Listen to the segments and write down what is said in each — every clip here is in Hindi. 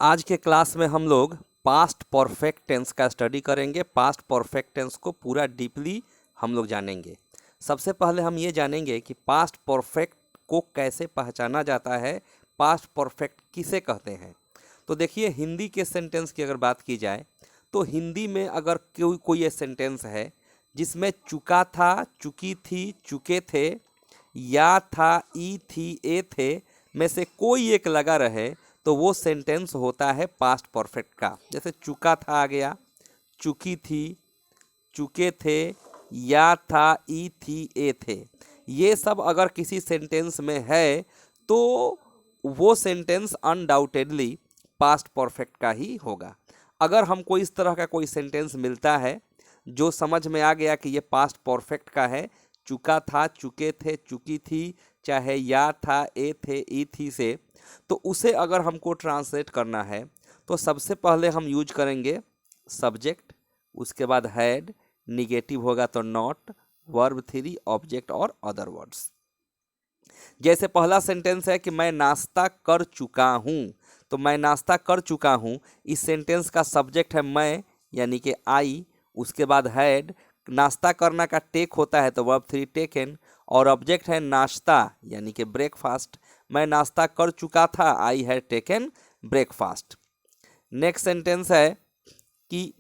आज के क्लास में हम लोग पास्ट परफेक्ट टेंस का स्टडी करेंगे। पास्ट परफेक्ट टेंस को पूरा डीपली हम लोग जानेंगे। सबसे पहले हम ये जानेंगे कि पास्ट परफेक्ट को कैसे पहचाना जाता है, पास्ट परफेक्ट किसे कहते हैं। तो देखिए, हिंदी के सेंटेंस की अगर बात की जाए तो हिंदी में अगर कोई सेंटेंस है जिसमें चुका था, चुकी थी, चुके थे, या था, ई थी, ए थे में से कोई एक लगा रहे तो वो सेंटेंस होता है पास्ट परफेक्ट का। जैसे चुका था आ गया, चुकी थी, चुके थे, या था, ई थी, ए थे। ये सब अगर किसी सेंटेंस में है तो वो सेंटेंस अनडाउटेडली पास्ट परफेक्ट का ही होगा। अगर हमको इस तरह का कोई सेंटेंस मिलता है जो समझ में आ गया कि ये पास्ट परफेक्ट का है, चुका था, चुके थे, चुकी थी, चाहे या था, ए थे, ई थी से, तो उसे अगर हमको ट्रांसलेट करना है तो सबसे पहले हम यूज करेंगे सब्जेक्ट, उसके बाद हैड, निगेटिव होगा तो नॉट, वर्ब थ्री, ऑब्जेक्ट और अदर वर्ड्स। जैसे पहला सेंटेंस है कि मैं नाश्ता कर चुका हूँ, तो मैं नाश्ता कर चुका हूँ, इस सेंटेंस का सब्जेक्ट है मैं यानी कि आई, उसके बाद हैड, नाश्ता करना का टेक होता है तो वर्ब थ्री टेकन, और ऑब्जेक्ट है नाश्ता यानी कि ब्रेकफास्ट। मैं नाश्ता कर चुका था, I had taken breakfast. Next sentence है कि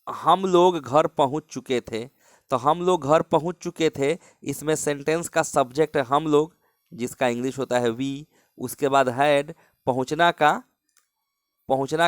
हम लोग घर पहुंच चुके थे, तो हम लोग घर पहुंच चुके थे, इसमें सेंटेंस का सब्जेक्ट है हम लोग जिसका इंग्लिश होता है वी, उसके बाद हैड, पहुंचना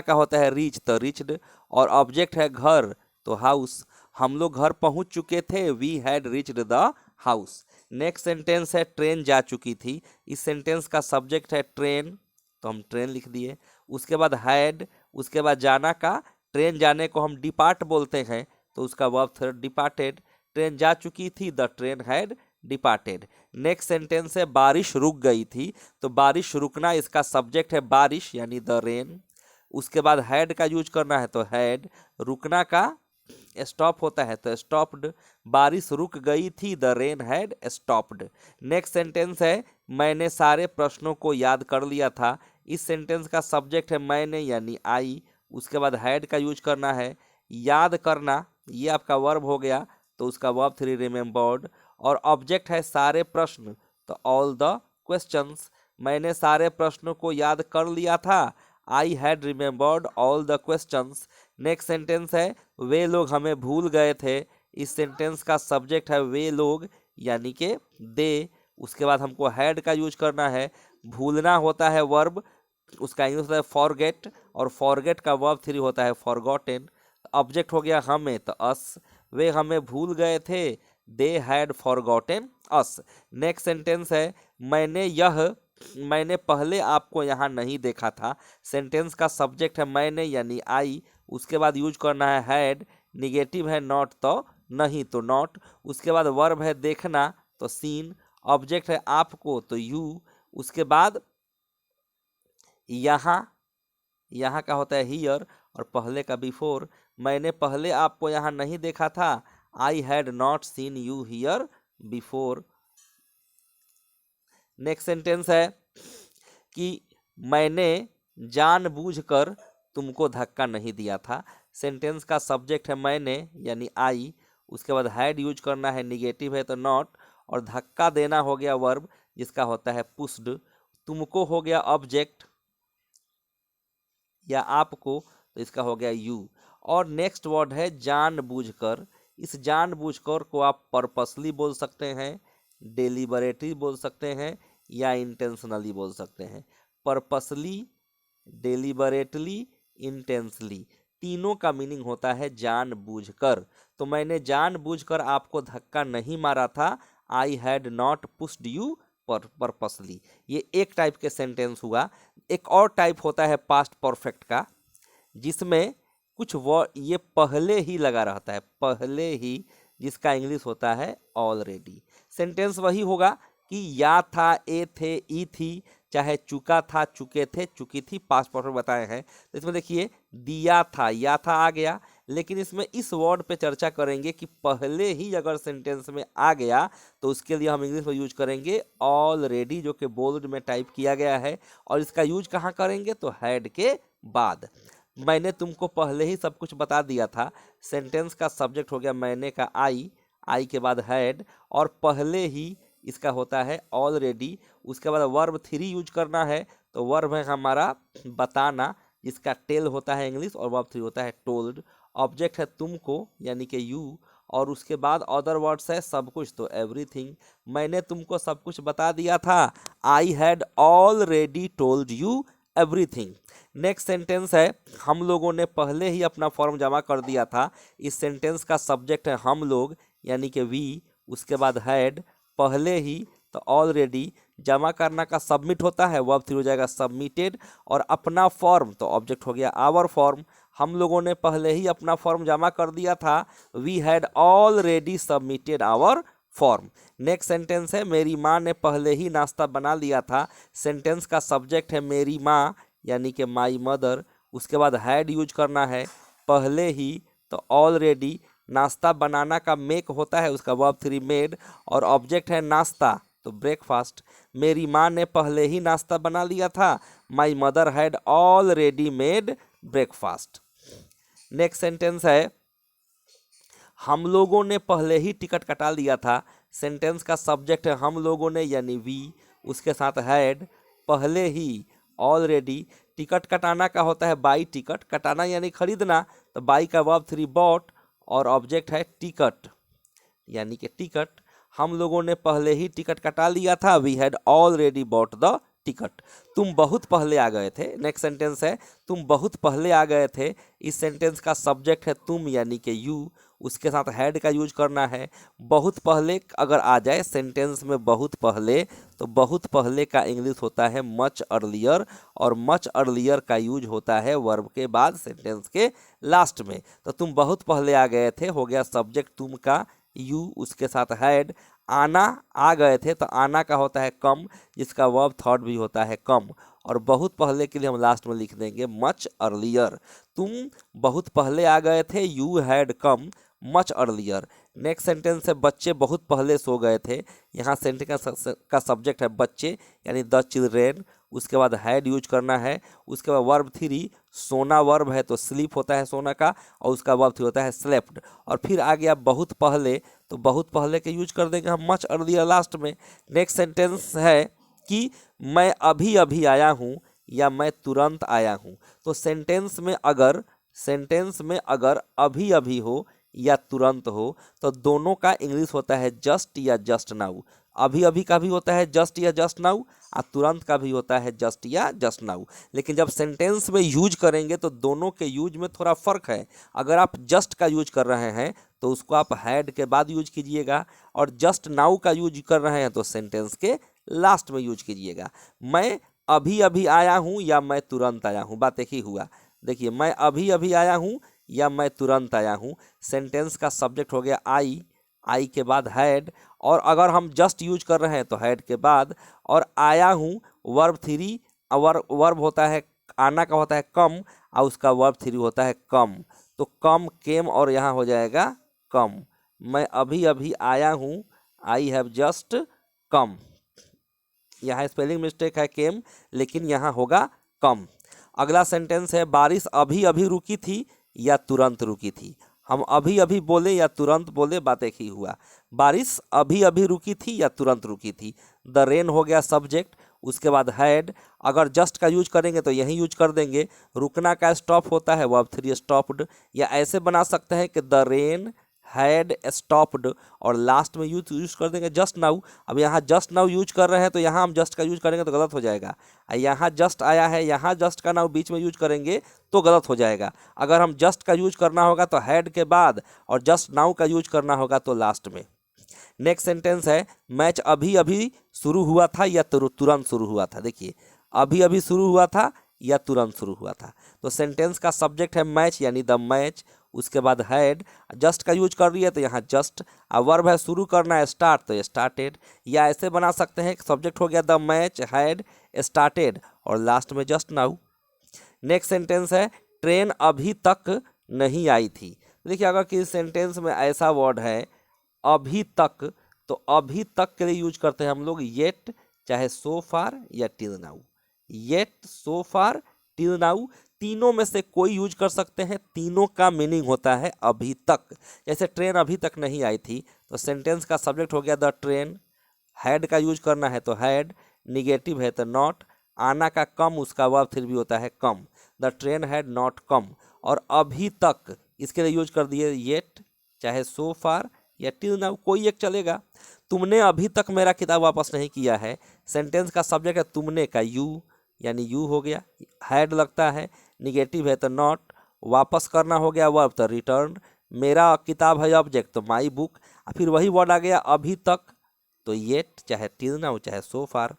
का होता है रीच तो रीच्ड, और ऑब्जेक्ट है घर तो हाउस। हम लोग घर पहुंच चुके थे, we had reached the house. Next sentence है ट्रेन जा चुकी थी, इस सेंटेंस का सब्जेक्ट है ट्रेन तो हम ट्रेन लिख दिए। उसके बाद हैड, उसके बाद जाना का, ट्रेन जाने को हम डिपार्ट बोलते हैं तो उसका वर्ब थर्ड डिपार्टेड। ट्रेन जा चुकी थी, the train had departed. Next sentence है बारिश रुक गई थी, तो बारिश रुकना, इसका सब्जेक्ट है बारिश यानी द रेन। उसके बाद हैड का यूज करना है तो हैड, रुकना का स्टॉप होता है तो स्टॉप्ड, बारिश रुक गई थी, the rain had stopped. Next sentence है मैंने सारे प्रश्नों को याद कर लिया था, इस सेंटेंस का सब्जेक्ट है मैंने यानी आई, उसके बाद हैड का यूज करना है, याद करना ये आपका वर्ब हो गया तो उसका वर्ब थ्री रिमेम्बर्ड, और ऑब्जेक्ट है सारे प्रश्न तो ऑल द क्वेश्चंस। मैंने सारे प्रश्नों को याद कर लिया था, I had remembered all the questions. Next sentence है वे लोग हमें भूल गए थे, इस सेंटेंस का सब्जेक्ट है वे लोग यानी कि दे। उसके बाद हमको हैड का यूज करना है, भूलना होता है वर्ब, उसका इंग्लिश होता है फॉरगेट, और फॉरगेट का वर्ब थ्री होता है फॉरगॉटेन। ऑब्जेक्ट हो गया हमें तो अस, वे हमें भूल गए थे, they had forgotten us. Next sentence है मैंने पहले आपको यहाँ नहीं देखा था, सेंटेंस का सब्जेक्ट है मैंने यानी आई, उसके बाद यूज करना है हैड, निगेटिव है नॉट तो नहीं तो नॉट, उसके बाद वर्ब है देखना तो सीन, ऑब्जेक्ट है आपको तो यू, उसके बाद यहाँ का होता है हियर और पहले का बिफोर। मैंने पहले आपको यहाँ नहीं देखा था, I had not seen you here before. Next sentence है कि मैंने जानबूझकर तुमको धक्का नहीं दिया था, सेंटेंस का सब्जेक्ट है मैंने यानी आई, उसके बाद हैड यूज करना है, निगेटिव है तो नॉट, और धक्का देना हो गया वर्ब जिसका होता है पुश्ड। तुमको हो गया ऑब्जेक्ट या आपको तो इसका हो गया यू। और नेक्स्ट वर्ड है जानबूझकर, इस जानबूझकर को आप पर्पसली बोल सकते हैं, डेलिबरेटली बोल सकते हैं या इंटेंशनली बोल सकते हैं। पर्पसली, डेलिबरेटली, इंटेंशनली, तीनों का मीनिंग होता है जानबूझकर। तो मैंने जानबूझकर आपको धक्का नहीं मारा था, I had not pushed you purposely. ये एक टाइप के सेंटेंस हुआ। एक और टाइप होता है पास्ट परफेक्ट का जिसमें कुछ वर्ड ये पहले ही लगा रहता है, पहले ही, जिसका इंग्लिश होता है ऑलरेडी। सेंटेंस वही होगा कि या था, ए थे, ई थी, चाहे चुका था, चुके थे, चुकी थी, पास्ट परफेक्ट बताए हैं। तो इसमें देखिए दिया था, या था आ गया, लेकिन इसमें इस वर्ड पे चर्चा करेंगे कि पहले ही अगर सेंटेंस में आ गया तो उसके लिए हम इंग्लिश में यूज करेंगे ऑलरेडी, जो कि बोल्ड में टाइप किया गया है। और इसका यूज कहाँ करेंगे, तो हैड के बाद। मैंने तुमको पहले ही सब कुछ बता दिया था। सेंटेंस का सब्जेक्ट हो गया मैंने का आई के बाद हैड, और पहले ही इसका होता है ऑलरेडी। उसके बाद वर्ब 3 यूज करना है, तो वर्ब है हमारा बताना, जिसका टेल होता है इंग्लिश, और वर्ब 3 होता है टोल्ड। ऑब्जेक्ट है तुमको यानी कि यू, और उसके बाद अदर वर्ड्स है सब कुछ, तो एवरीथिंग। मैंने तुमको सब कुछ बता दिया था, I had already told you everything. Next sentence है हम लोगों ने पहले ही अपना फॉर्म जमा कर दिया था। इस सेंटेंस का सब्जेक्ट है हम लोग यानी कि वी, उसके बाद हैड, पहले ही, तो ऑलरेडी। जमा करना का सबमिट होता है, वर्ब 3 हो जाएगा सबमिटेड। और अपना फॉर्म, तो ऑब्जेक्ट हो गया आवर फॉर्म। हम लोगों ने पहले ही अपना फॉर्म जमा कर दिया था, we had already submitted our form. Next sentence है मेरी माँ ने पहले ही नाश्ता बना लिया था। सेंटेंस का सब्जेक्ट है मेरी माँ यानी कि माई मदर। उसके बाद हैड यूज करना है, पहले ही, तो ऑलरेडी। नाश्ता बनाना का मेक होता है, उसका वर्ब 3 मेड, और ऑब्जेक्ट है नाश्ता, तो ब्रेकफास्ट। मेरी माँ ने पहले ही नाश्ता बना लिया था, my mother had already made breakfast. Next sentence है हम लोगों ने पहले ही टिकट कटा लिया था। सेंटेंस का सब्जेक्ट है हम लोगों ने यानी वी, उसके साथ हैड, पहले ही, ऑलरेडी। टिकट कटाना का होता है बाई टिकट, कटाना यानी खरीदना, तो बाई का वर्ब 3 बॉट, और ऑब्जेक्ट है टिकट यानी कि टिकट। हम लोगों ने पहले ही टिकट कटा लिया था, we had already bought the ticket. तुम बहुत पहले आ गए थे। नेक्स्ट सेंटेंस है तुम बहुत पहले आ गए थे। इस सेंटेंस का सब्जेक्ट है तुम यानी कि यू, उसके साथ हैड का यूज करना है। बहुत पहले अगर आ जाए सेंटेंस में बहुत पहले, तो बहुत पहले का इंग्लिश होता है मच अर्लियर, और मच अर्लियर का यूज होता है वर्ब के बाद सेंटेंस के लास्ट में। तो तुम बहुत पहले आ गए थे हो गया सब्जेक्ट तुम का यू, उसके साथ हैड। आना आ गए थे, तो आना का होता है कम, जिसका वर्ब थर्ड भी होता है कम। और बहुत पहले के लिए हम लास्ट में लिख देंगे मच अर्लियर। तुम बहुत पहले आ गए थे, you had come much earlier. Next sentence है बच्चे बहुत पहले सो गए थे। यहाँ सेंटेंस का सब्जेक्ट है बच्चे यानी द चिल्ड्रेन, उसके बाद हैड यूज करना है। उसके बाद वर्ब 3, सोना वर्ब है तो स्लीप होता है सोना का, और उसका वर्ब 3 होता है स्लेप्ड। और फिर आ गया बहुत पहले, तो बहुत पहले के यूज कर देंगे हम मच अर्लियर लास्ट में। नेक्स्ट सेंटेंस है कि मैं अभी अभी आया हूँ या मैं तुरंत आया हूँ। तो सेंटेंस में अगर अभी अभी हो या तुरंत हो, तो दोनों का इंग्लिश होता है जस्ट या जस्ट नाउ। अभी अभी का भी होता है जस्ट या जस्ट नाउ, और तुरंत का भी होता है जस्ट या जस्ट नाउ। लेकिन जब सेंटेंस में यूज करेंगे तो दोनों के यूज में थोड़ा फर्क है। अगर आप जस्ट का यूज कर रहे हैं तो उसको आप हैड के बाद यूज कीजिएगा, और जस्ट नाउ का यूज कर रहे हैं तो सेंटेंस के लास्ट में यूज कीजिएगा। मैं अभी अभी आया हूँ या मैं तुरंत आया हूँ, बात एक ही हुआ। देखिए मैं अभी अभी आया हूँ या मैं तुरंत आया हूँ। सेंटेंस का सब्जेक्ट हो गया आई के बाद हैड, और अगर हम जस्ट यूज कर रहे हैं तो हैड के बाद। और आया हूँ वर्ब 3, वर्ब होता है आना का होता है कम, और उसका वर्ब 3 होता है कम, तो कम केम, और यहाँ हो जाएगा कम। मैं अभी अभी आया हूँ, आई हैव जस्ट कम। यहाँ स्पेलिंग मिस्टेक है केम, लेकिन यहाँ होगा कम। अगला सेंटेंस है बारिश अभी अभी रुकी थी या तुरंत रुकी थी। हम अभी अभी बोले या तुरंत बोले, बात एक ही हुआ। बारिश अभी अभी रुकी थी या तुरंत रुकी थी। द रेन हो गया सब्जेक्ट, उसके बाद हैड। अगर जस्ट का यूज करेंगे तो यही यूज कर देंगे। रुकना का स्टॉप होता है वर्ब 3 स्टॉप्ड, या ऐसे बना सकते हैं कि द रेन हैड स्टॉप्ड, और लास्ट में यूज कर देंगे जस्ट नाउ। अब यहाँ जस्ट नाउ यूज कर रहे हैं तो यहाँ हम जस्ट का यूज करेंगे तो गलत हो जाएगा। यहाँ जस्ट आया है, यहाँ जस्ट का नाउ बीच में यूज करेंगे तो गलत हो जाएगा। अगर हम जस्ट का यूज करना होगा तो हैड के बाद, और जस्ट नाउ का यूज करना होगा तो लास्ट में। नेक्स्ट सेंटेंस है मैच अभी अभी शुरू हुआ था या तुरंत शुरू हुआ था। देखिए अभी अभी शुरू हुआ था या तुरंत शुरू हुआ था। तो सेंटेंस का सब्जेक्ट है मैच यानी द मैच, उसके बाद हैड। जस्ट का यूज कर रही है तो यहाँ जस्ट। वर्ब है शुरू करना है स्टार्ट, तो स्टार्टेड। या ऐसे बना सकते हैं सब्जेक्ट हो गया द मैच हैड स्टार्टेड, और लास्ट में जस्ट नाउ। नेक्स्ट सेंटेंस है ट्रेन अभी तक नहीं आई थी। देखिए अगर किसी सेंटेंस में ऐसा वर्ड है अभी तक, तो अभी तक के लिए यूज करते हैं हम लोग येट, चाहे सो फार या टिल नाउ। येट, सो फार, टिल नाउ, तीनों में से कोई यूज कर सकते हैं, तीनों का मीनिंग होता है अभी तक। जैसे ट्रेन अभी तक नहीं आई थी, तो सेंटेंस का सब्जेक्ट हो गया द ट्रेन, हैड का यूज करना है तो हैड, निगेटिव है तो नॉट, आना का कम, उसका वर्ब फिर भी होता है come, the train had not come. और अभी तक इसके लिए यूज कर दिए येट, चाहे सो फार या टिल नाउ, कोई एक चलेगा। तुमने अभी तक मेरा किताब वापस नहीं किया है, सेंटेंस का सब्जेक्ट है तुमने का यू, यानी यू हो गया, हैड लगता है, निगेटिव है तो नॉट, वापस करना हो गया वर्ब तो रिटर्न, मेरा किताब है ऑब्जेक्ट तो माई बुक, फिर वही वर्ड आ गया अभी तक, तो येट, चाहे टिल नाउ, चाहे सो फार।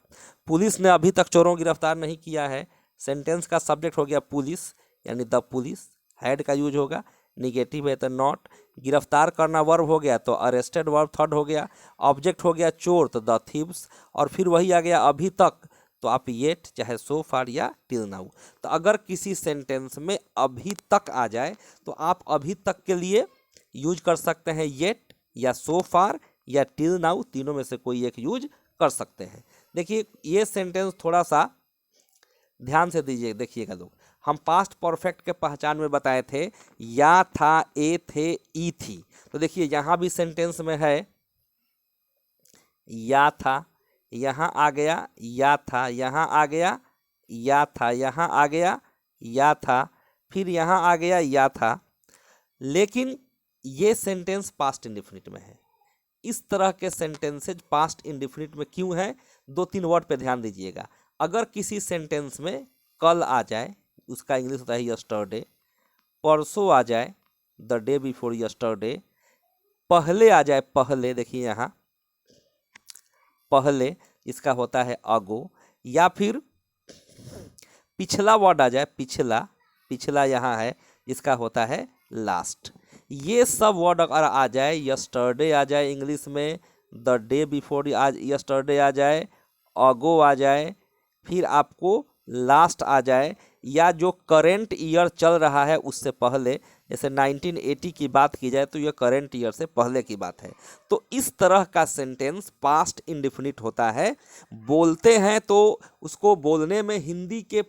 पुलिस ने अभी तक चोरों को गिरफ्तार नहीं किया है, सेंटेंस का सब्जेक्ट हो गया पुलिस, यानी द पुलिस, हैड का यूज होगा, निगेटिव है तो नॉट, गिरफ्तार करना वर्ब हो गया तो अरेस्टेड वर्ब थर्ड हो गया, ऑब्जेक्ट हो गया चोर तो द थीव्स, और फिर वही आ गया अभी तक, तो आप येट, चाहे सो फार या टिल नाउ। तो अगर किसी सेंटेंस में अभी तक आ जाए तो आप अभी तक के लिए यूज कर सकते हैं येट या सो फार या टिल नाउ, तीनों में से कोई एक यूज कर सकते हैं। देखिए ये सेंटेंस थोड़ा सा ध्यान से दीजिए, देखिएगा लोग, हम पास्ट परफेक्ट के पहचान में बताए थे या था, ए थे, ई थी। तो देखिए यहाँ भी सेंटेंस में है या था, यहाँ आ गया या था, यहाँ आ गया या था, यहाँ आ गया या था, फिर यहाँ आ गया या था, लेकिन ये सेंटेंस पास्ट इंडेफिनिट में है। इस तरह के सेंटेंसेज पास्ट इंडेफिनिट में क्यों है, दो तीन वर्ड पे ध्यान दीजिएगा। अगर किसी सेंटेंस में कल आ जाए, उसका इंग्लिश होता है यस्टरडे, परसों आ जाए द डे बिफोर यस्टरडे, पहले आ जाए पहले, देखिए यहाँ पहले, इसका होता है अगो, या फिर पिछला वर्ड आ जाए पिछला, पिछला यहाँ है, इसका होता है लास्ट। ये सब वर्ड अगर आ जाए, यस्टरडे आ जाए इंग्लिश में, द डे बिफोर आज यस्टरडे आ जाए, अगो आ जाए, फिर आपको लास्ट आ जाए, या जो करेंट ईयर चल रहा है उससे पहले, जैसे 1980 की बात की जाए तो यह करेंट ईयर से पहले की बात है। तो इस तरह का सेंटेंस पास्ट इंडेफिनिट होता है। बोलते हैं तो उसको बोलने में हिंदी के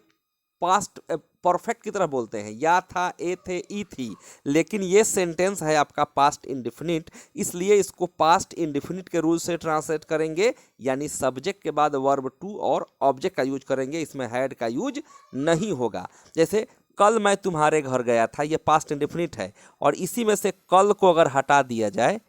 पास्ट परफेक्ट की तरह बोलते हैं, या था, ए थे, ई थी, लेकिन ये सेंटेंस है आपका पास्ट इंडेफिनिट, इसलिए इसको पास्ट इंडेफिनिट के रूल से ट्रांसलेट करेंगे, यानी सब्जेक्ट के बाद वर्ब टू और ऑब्जेक्ट का यूज करेंगे, इसमें हैड का यूज नहीं होगा। जैसे कल मैं तुम्हारे घर गया था, ये पास्ट इंडेफिनिट है, और इसी में से कल को अगर हटा दिया जाए,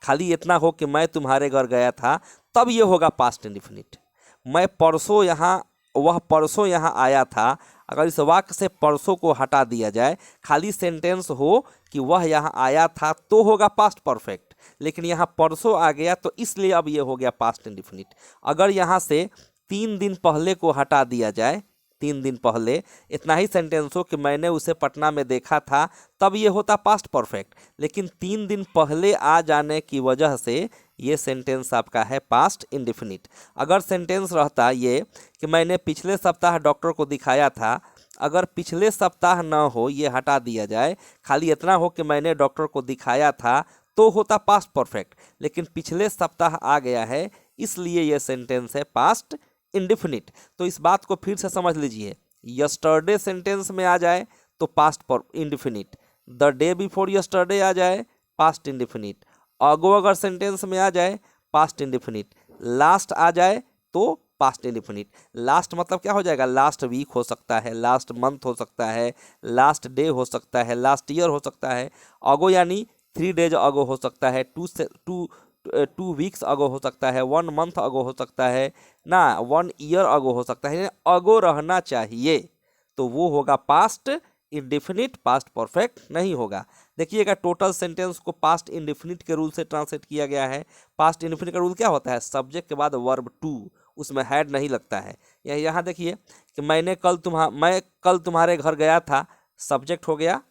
खाली इतना हो कि मैं तुम्हारे घर गया था, तब ये होगा पास्ट इंडेफिनिट। मैं परसों यहाँ, वह परसों यहाँ आया था, अगर इस वाक्य से परसों को हटा दिया जाए, खाली सेंटेंस हो कि वह यहाँ आया था, तो होगा पास्ट परफेक्ट, लेकिन यहाँ परसों आ गया तो इसलिए अब ये हो गया पास्ट इंडेफिनिट। अगर यहाँ से 3 दिन पहले को हटा दिया जाए, 3 दिन पहले, इतना ही सेंटेंस हो कि मैंने उसे पटना में देखा था, तब ये होता पास्ट परफेक्ट, लेकिन 3 दिन पहले आ जाने की वजह से ये सेंटेंस आपका है पास्ट इंडेफिनिट। अगर सेंटेंस रहता ये कि मैंने पिछले सप्ताह डॉक्टर को दिखाया था, अगर पिछले सप्ताह न हो, ये हटा दिया जाए, खाली इतना हो कि मैंने डॉक्टर को दिखाया था, तो होता पास्ट परफेक्ट, लेकिन पिछले सप्ताह आ गया है, इसलिए ये सेंटेंस है पास्ट इंडेफिनिट। तो इस बात को फिर से समझ लीजिए, यस्टरडे सेंटेंस में आ जाए तो past indefinite, the day before yesterday आ जाए पास्ट इंडेफिनिट, अगो अगर सेंटेंस में आ जाए पास्ट इंडेफिनिट, लास्ट आ जाए तो पास्ट इंडेफिनिट। लास्ट मतलब क्या हो जाएगा, लास्ट वीक हो सकता है, लास्ट मंथ हो सकता है, लास्ट डे हो सकता है, लास्ट ईयर हो सकता है। अगो यानी 3 डेज अगो हो सकता है, 2 वीक्स अगो हो सकता है, 1 मंथ अगो हो सकता है ना, 1 ईयर अगो हो सकता है, अगो रहना चाहिए, तो वो होगा पास्ट इंडेफिनिट, पास्ट परफेक्ट नहीं होगा। देखिएगा टोटल सेंटेंस को पास्ट इंडेफिनिट के रूल से ट्रांसलेट किया गया है। पास्ट इंडेफिनिट का रूल क्या होता है, सब्जेक्ट के बाद वर्ब टू, उसमें हैड नहीं लगता है। यहाँ देखिए कि मैं कल तुम्हारे घर गया था, सब्जेक्ट हो गया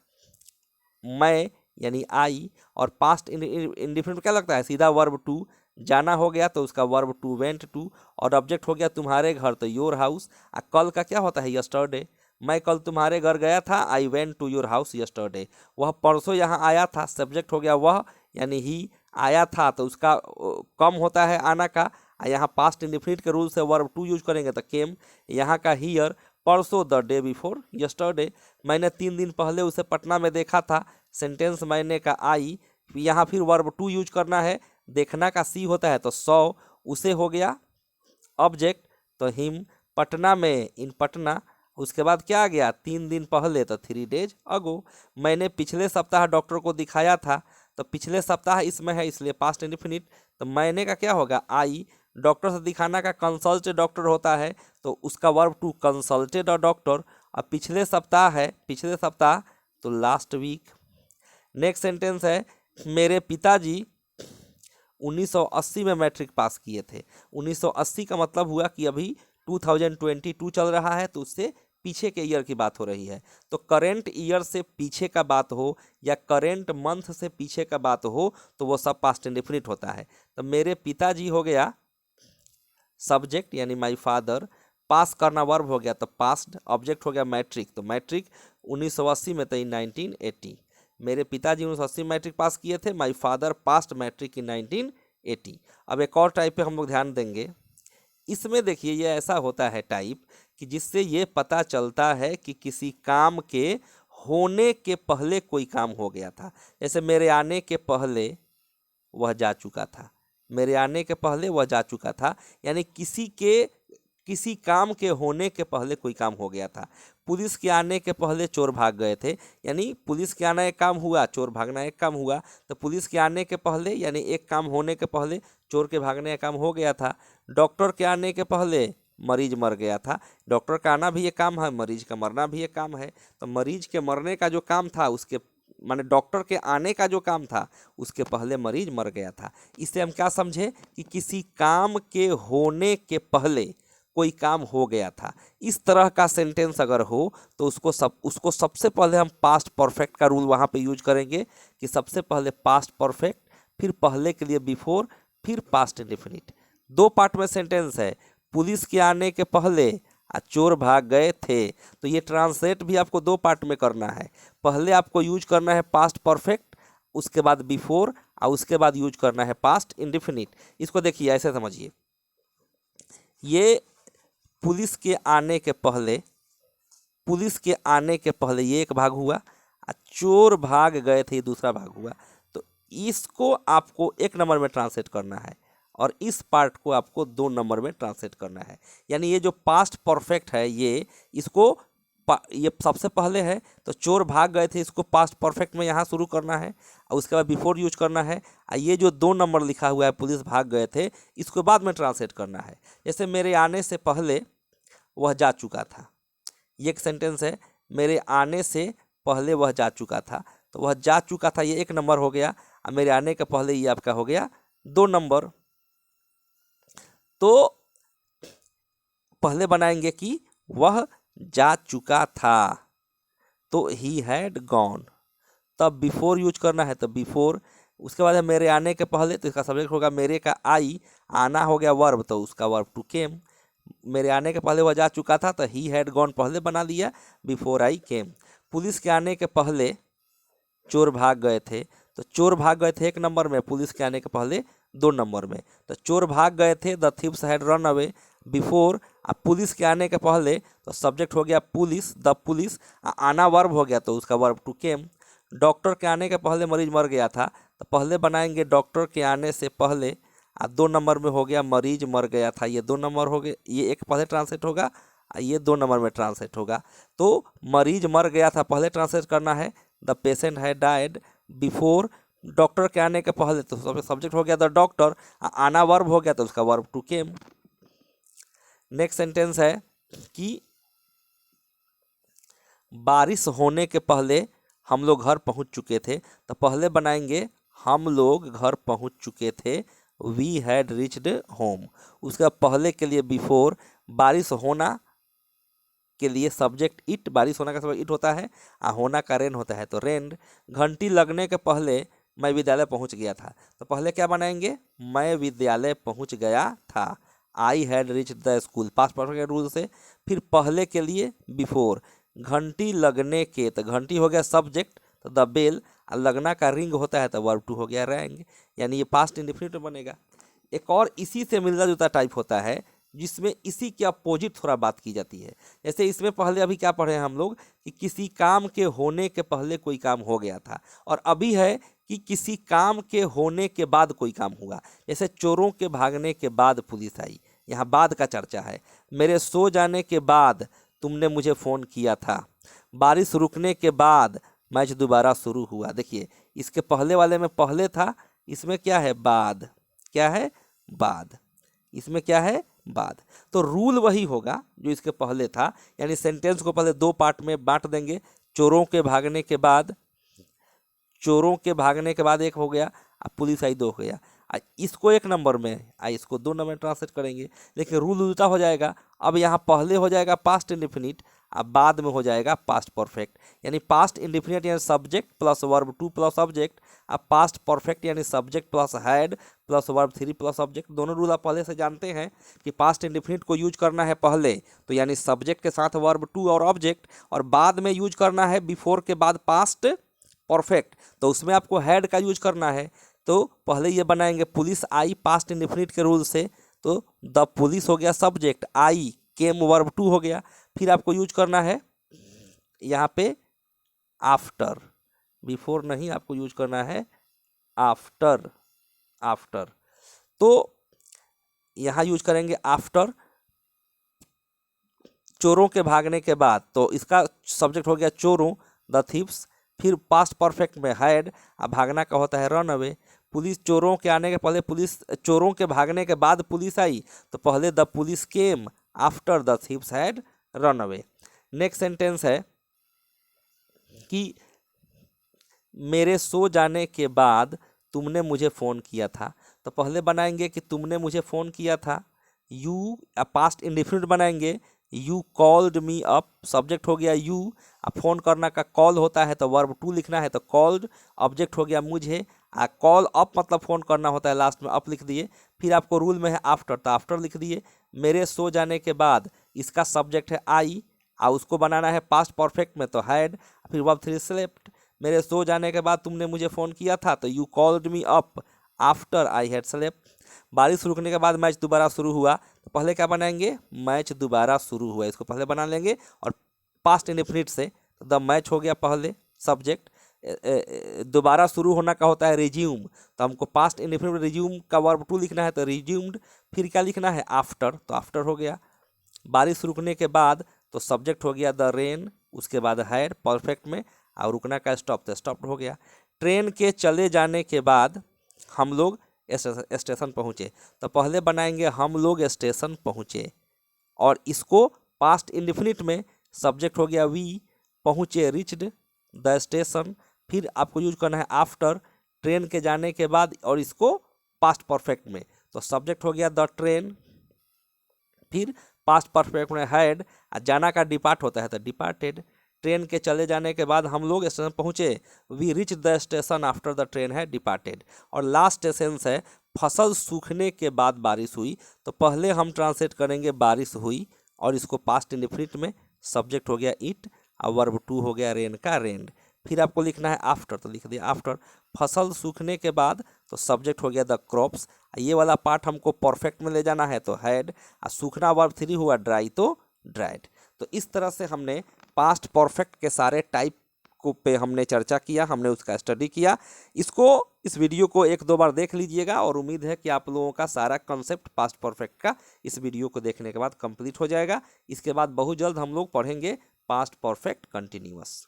मैं यानी आई, और पास्ट इंडेफिनिट क्या लगता है, सीधा वर्ब टू, जाना हो गया तो उसका वर्ब टू वेंट टू, और ऑब्जेक्ट हो गया तुम्हारे घर तो योर हाउस, कल का क्या होता है यस्टरडे, मैं कल तुम्हारे घर गया था, I went to your house yesterday. वह परसों यहाँ आया था, सब्जेक्ट हो गया वह, यानी ही आया था तो उसका कम होता है आना का। यहाँ पास्ट इंडेफिनिट के रूल से वर्ब टू यूज करेंगे तो केम। यहाँ का हियर, परसों द डे बिफोर यस्टरडे। मैंने 3 दिन पहले उसे पटना में देखा था, सेंटेंस मैंने का आई, यहाँ फिर वर्ब टू यूज करना है। देखना का सी होता है तो सौ, उसे हो गया ऑब्जेक्ट तो हिम। पटना में, इन पटना, उसके बाद क्या आ गया 3 दिन पहले तो 3 days अगो। मैंने पिछले सप्ताह डॉक्टर को दिखाया था, तो पिछले सप्ताह इसमें है इसलिए पास्ट इंडेफिनिट। तो मैंने का क्या होगा आई। डॉक्टर से दिखाना का कंसल्ट डॉक्टर होता है तो उसका वर्ब टू कंसल्टेड और डॉक्टर। अब पिछले सप्ताह है, पिछले सप्ताह तो लास्ट वीक। नेक्स्ट सेंटेंस है मेरे पिताजी 1980 में मैट्रिक पास किए थे। 1980 का मतलब हुआ कि अभी 2022 चल रहा है तो उससे पीछे के ईयर की बात हो रही है। तो करेंट ईयर से पीछे का बात हो या करेंट मंथ से पीछे का बात हो तो वो सब पास्ट इंडेफिनिट होता है। तो मेरे पिताजी हो गया सब्जेक्ट यानी माय फादर, पास करना वर्ब हो गया तो पास्ट, ऑब्जेक्ट हो गया मैट्रिक तो मैट्रिक 1980 में तो इन 1980। मेरे पिताजी 1980 मैट्रिक पास किए थे, माय फादर पास्ट मैट्रिक इन 1980। अब एक और टाइप पे हम लोग ध्यान देंगे। इसमें देखिए ये ऐसा होता है टाइप कि जिससे ये पता चलता है कि किसी काम के होने के पहले कोई काम हो गया था। जैसे मेरे आने के पहले वह जा चुका था, मेरे आने के पहले वह जा चुका था, यानी किसी काम के होने के पहले कोई काम हो गया था। पुलिस के आने के पहले चोर भाग गए थे, यानी पुलिस के आना एक काम हुआ, चोर भागना एक काम हुआ। तो पुलिस के आने के पहले यानी एक काम होने के पहले चोर के भागने का काम हो गया था। डॉक्टर के आने के पहले मरीज मर गया था। डॉक्टर का आना भी एक काम है, मरीज का मरना भी एक काम है। तो मरीज के मरने का जो काम था उसके माने डॉक्टर के आने का जो काम था उसके पहले मरीज मर गया था। इससे हम क्या समझे कि किसी काम के होने के पहले कोई काम हो गया था। इस तरह का सेंटेंस अगर हो तो उसको सबसे पहले हम पास्ट परफेक्ट का रूल वहाँ पे यूज करेंगे कि सबसे पहले पास्ट परफेक्ट, फिर पहले के लिए बिफोर, फिर पास्ट इंडेफिनिट। 2 पार्ट में सेंटेंस है, पुलिस के आने के पहले चोर भाग गए थे। तो ये ट्रांसलेट भी आपको 2 पार्ट में करना है। पहले आपको यूज करना है पास्ट परफेक्ट, उसके बाद बिफोर और उसके बाद यूज करना है पास्ट इंडेफिनिट। इसको देखिए ऐसे समझिए, ये पुलिस के आने के पहले, पुलिस के आने के पहले ये एक भाग हुआ, चोर भाग गए थे ये दूसरा भाग हुआ। तो इसको आपको 1 नंबर में ट्रांसलेट करना है और इस पार्ट को आपको 2 नंबर में ट्रांसलेट करना है। यानी ये जो पास्ट परफेक्ट है ये सबसे पहले है, तो चोर भाग गए थे इसको पास्ट परफेक्ट में यहाँ शुरू करना है और उसके बाद बिफोर यूज करना है। और ये जो 2 नंबर लिखा हुआ है पुलिस भाग गए थे इसको बाद में ट्रांसलेट करना है। जैसे मेरे आने से पहले वह जा चुका था, ये एक सेंटेंस है, मेरे आने से पहले वह जा चुका था। तो वह जा चुका था ये 1 नंबर हो गया और मेरे आने के पहले ये आपका हो गया 2 नंबर। तो पहले बनाएंगे कि वह जा चुका था तो ही हैड गॉन, तब बिफोर यूज करना है तो बिफोर। उसके बाद है मेरे आने के पहले तो इसका सब्जेक्ट होगा मेरे का आई, आना हो गया वर्ब तो उसका वर्ब टू केम। मेरे आने के पहले वह जा चुका था तो ही हैड गॉन पहले बना लिया बिफोर आई केम। पुलिस के आने के पहले चोर भाग गए थे, तो चोर भाग गए थे 1 नंबर में, पुलिस के आने के पहले 2 नंबर में। तो चोर भाग गए थे, the thieves had run away before. Police के आने के पहले तो सब्जेक्ट हो गया पुलिस, द पुलिस, आना वर्ब हो गया तो उसका वर्ब टू केम। डॉक्टर के आने के पहले मरीज मर गया था तो पहले बनाएंगे डॉक्टर के आने से पहले, 2 नंबर में हो गया मरीज मर गया था, ये 2 नंबर हो गए, ये एक पहले ट्रांसलेट होगा ये 2 नंबर में ट्रांसलेट होगा। तो मरीज मर गया था पहले ट्रांसलेट करना है, द पेशेंट है डाइड बिफोर। डॉक्टर के आने के पहले तो सब्जेक्ट हो गया द डॉक्टर, आना वर्ब हो गया तो उसका verb two came. Next sentence है कि बारिश होने के पहले हम लोग घर पहुंच चुके थे, तो पहले बनाएंगे हम लोग घर पहुंच चुके थे, वी हैड रिच्ड होम। उसका पहले के लिए बिफोर, बारिश होना के लिए सब्जेक्ट इट, बारिश होना का सब्जेक्ट इट होता है, होना का रेन होता है तो रेन। घंटी लगने के पहले मैं विद्यालय पहुंच गया था, तो पहले क्या बनाएंगे मैं विद्यालय पहुंच गया था, I had reach the school, past perfect के रूल से। फिर पहले के लिए बिफोर, घंटी लगने के, तो घंटी हो गया सब्जेक्ट तो द बेल, और लगना का रिंग होता है तो वर्ब टू हो गया रैंग, यानी ये पास्ट इंडेफिनिट में बनेगा। एक और इसी से मिलता जुलता टाइप होता है जिसमें इसी के अपोजिट थोड़ा बात की जाती है। जैसे इसमें पहले अभी क्या पढ़े हैं हम लोग कि किसी काम के होने के पहले कोई काम हो गया था, और अभी है कि किसी काम के होने के बाद कोई काम हुआ। जैसे चोरों के भागने के बाद पुलिस आई, यहाँ बाद का चर्चा है। मेरे सो जाने के बाद तुमने मुझे फ़ोन किया था। बारिश रुकने के बाद मैच दोबारा शुरू हुआ। देखिए इसके पहले वाले में पहले था, इसमें क्या है बाद, क्या है बाद, इसमें क्या है बाद। तो रूल वही होगा जो इसके पहले था, यानी सेंटेंस को पहले दो पार्ट में बांट देंगे। चोरों के भागने के बाद, चोरों के भागने के बाद एक हो गया, अब पुलिस आई दो हो गया। इसको एक नंबर में, इसको दो नंबर में ट्रांसलेट करेंगे, लेकिन रूल उल्टा हो जाएगा। अब यहाँ पहले हो जाएगा पास्ट इंडेफिनिट, अब बाद में हो जाएगा पास्ट परफेक्ट। यानी पास्ट इंडेफिनिट यानी subject plus verb two plus object, अब पास्ट परफेक्ट यानी subject plus had plus verb three plus object. दोनों रूल आप पहले से जानते हैं कि पास्ट इंडेफिनिट को यूज करना है पहले तो यानी सब्जेक्ट के साथ वर्ब टू और ऑब्जेक्ट, और बाद में यूज करना है बिफोर के बाद पास्ट परफेक्ट, तो उसमें आपको हैड का यूज करना है। तो पहले ये बनाएंगे पुलिस आई पास्ट इंडेफिनिट के रूल से, तो द पुलिस हो गया सब्जेक्ट, आई केम वर्ब टू हो गया। फिर आपको यूज करना है यहाँ पे आफ्टर, बिफोर नहीं, आपको यूज करना है आफ्टर, आफ्टर। तो यहाँ यूज करेंगे आफ्टर चोरों के भागने के बाद, तो इसका सब्जेक्ट हो गया चोरों द थीव्स। फिर पास्ट परफेक्ट में हैड, अब भागना का होता है रन अवे। पुलिस चोरों के आने के पहले, पुलिस चोरों के भागने के बाद पुलिस आई, तो पहले the police came after the thieves had run away. Next sentence है कि मेरे सो जाने के बाद तुमने मुझे फ़ोन किया था, तो पहले बनाएंगे कि तुमने मुझे फ़ोन किया था, यू पास्ट इंडेफिनिट बनाएंगे, you called me up, subject हो गया यू, अब फ़ोन करना का कॉल होता है तो वर्ब टू लिखना है, तो कॉल्ड ऑब्जेक्ट हो गया मुझे, कॉल अप मतलब फ़ोन करना होता है, लास्ट में अप लिख दिए। फिर आपको रूल में है आफ्टर, तो आफ्टर लिख दिए। मेरे सो जाने के बाद, इसका सब्जेक्ट है आई, और उसको बनाना है पास्ट परफेक्ट में तो हैड, फिर वर्ब थ्री स्लेप्ट। मेरे सो जाने के बाद तुमने मुझे फ़ोन किया था, तो you called me up after I had slept. बारिश रुकने के बाद मैच दोबारा शुरू हुआ, तो पहले क्या बनाएंगे, मैच दोबारा शुरू हुआ, इसको पहले बना लेंगे, और पास्ट इंडेफिनिट से द मैच हो गया पहले सब्जेक्ट। दोबारा शुरू होना का होता है रिज्यूम, तो हमको पास्ट इंडेफिनिट रिज्यूम का वर्ब टू लिखना है तो रिज्यूम्ड। फिर क्या लिखना है आफ्टर, तो आफ्टर हो गया। बारिश रुकने के बाद, तो सब्जेक्ट हो गया द रेन, उसके बाद हैड परफेक्ट में, और रुकना का स्टॉप, तो स्टॉप हो गया। ट्रेन के चले जाने के बाद हम लोग स्टेशन पहुँचे, तो पहले बनाएंगे हम लोग स्टेशन पहुँचे, और इसको पास्ट इंडेफिनिट में सब्जेक्ट हो गया वी, पहुँचे रिच्ड द स्टेशन। फिर आपको यूज करना है आफ्टर ट्रेन के जाने के बाद, और इसको पास्ट परफेक्ट में, तो सब्जेक्ट हो गया द ट्रेन। फिर पास्ट परफेक्ट में हैड, जाना का डिपार्ट होता है तो डिपार्टेड। ट्रेन के चले जाने के बाद हम लोग स्टेशन पहुँचे, we reach the station after the train है डिपार्टेड। और लास्ट सेंस है फसल सूखने के बाद बारिश हुई, तो पहले हम ट्रांसलेट करेंगे बारिश हुई, और इसको पास्ट इंडेफिनिट में सब्जेक्ट हो गया इट, और वर्ब टू हो गया रेन का रेन्ड। फिर आपको लिखना है आफ्टर, तो लिख दिया आफ्टर फसल सूखने के बाद, तो सब्जेक्ट हो गया द क्रॉप्स। ये वाला पार्ट हमको परफेक्ट में ले जाना है तो हैड, और सूखना वर्ब थ्री हुआ ड्राई तो ड्राइड। तो इस तरह से हमने पास्ट परफेक्ट के सारे टाइप को पे हमने चर्चा किया, हमने उसका स्टडी किया। इस वीडियो को एक दो बार देख लीजिएगा, और उम्मीद है कि आप लोगों का सारा कंसेप्ट पास्ट परफेक्ट का इस वीडियो को देखने के बाद कंप्लीट हो जाएगा। इसके बाद बहुत जल्द हम लोग पढ़ेंगे पास्ट परफेक्ट कंटिन्यूअस।